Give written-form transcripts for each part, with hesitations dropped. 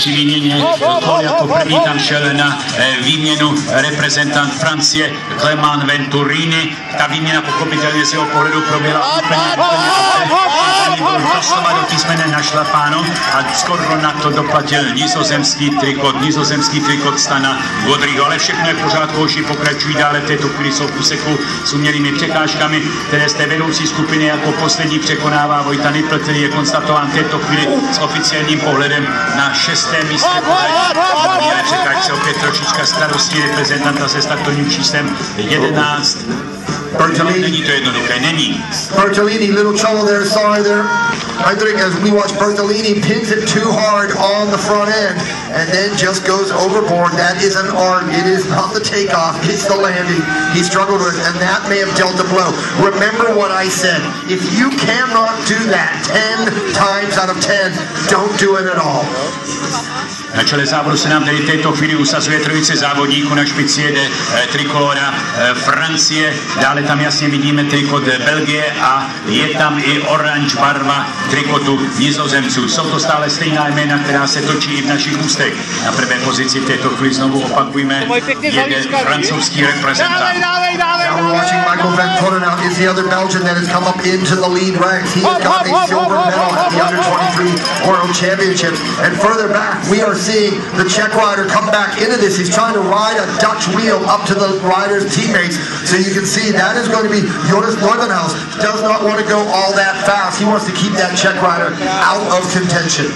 při výměně kol jako první tam šel na výměnu reprezentant Francie Clément Venturini. Ta výměna pochopitelně z jeho pohledu proběhla úplně doslova do písmene našlapáno a skoro na to doplatil nizozemský trikot Stana Godryho, ale všechno je v pořádku, hoši pokračují dále, v této chvíli jsou v úseku s umělými překážkami, které z té vedoucí skupiny jako poslední překonává Vojta Nipl, který je konstatován v této chvíli s oficiálním pohledem na 6. místě. Umělé překážce opět trošička starostí reprezentanta se startovním číslem 11. Není to jednoduché, není. Bertolini, little trouble there, sorry there. I think as we watch Bertolini pins it too hard on the front end and then just goes overboard. That is an art. It is not the takeoff, it's the landing. He struggled with it and that may have dealt a blow. Remember what I said. If you cannot do that 10 times out of 10, don't do it at all. Na čele závodu se nám tedy v této chvíli usazuje trojice závodníků, na špici jede trikolora Francie, dále tam jasně vidíme trikot Belgie a je tam i oranž barva trikotu Nizozemců. Jsou to stále stejná jména, která se točí i v našich ústech. Na prvé pozici v této chvíli znovu opakujeme, jede francouzský reprezentant. Now we're watching Michael Venturini now is the other Belgian that has come up into the lead ranks. He has got a silver medal at the Under-23 World Championships. And further back, we are seeing the Czech rider come back into this. He's trying to ride a Dutch wheel up to the rider's teammates. So you can see that is going to be Jonas Neubenhaus. Does not want to go all that fast. He wants to keep that Czech rider out of contention.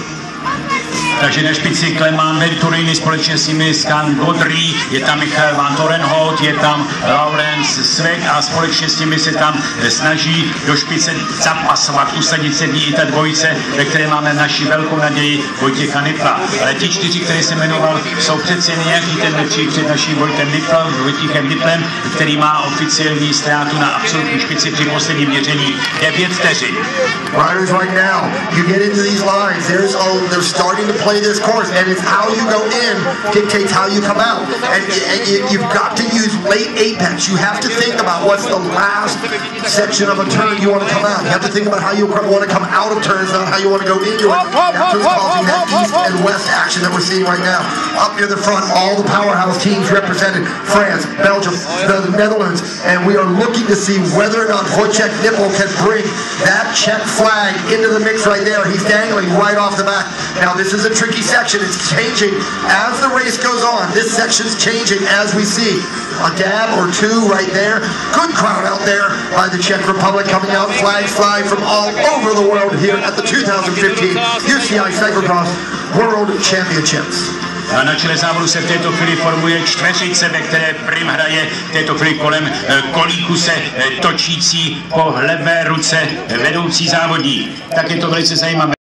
Takže na špici Clément Venturini společně s nimi Stan Godry, je tam Michael van Torenhout, je tam Laurens Svek a společně s nimi se tam snaží do špice zapasovat, usadit se i ta dvojice, ve které máme naši velkou naději Vojtěcha Nipla. Ale ti 4, které se jmenoval, jsou přece nějaký ten lepší před naším Vojtěchem Niplem, který má oficiální ztrátu na absolutní špici při posledním měření 9 vteřin. Riders right now, you get into these lines, they're starting to play this course, and it's how you go in dictates how you come out. And you've got to use late apex. You have to think about what's the last section of a turn you want to come out. You have to think about how you want to come out of turns, not how you want to go into it. That's what's causing that east and west action that we're seeing right now. Up near the front, all the powerhouse teams represented: France, Belgium, the Netherlands, and we are looking to see whether or not Wojciech Nipl can bring that Czech flag into the mix right there. He's dangling right off the back. Now this is a tricky section. It's changing as the race goes on. This section's changing as we see. A dab or two right there. Good crowd out there by the Czech Republic coming out. Flags fly from all over the world here at the 2015 UCI Cyclocross World Championships. A na čele závodu se v této chvíli formuje čtveřice, ve které prim hraje v této chvíli kolem kolíku se točící po levé ruce vedoucí závodník. Tak je to velice zajímavé.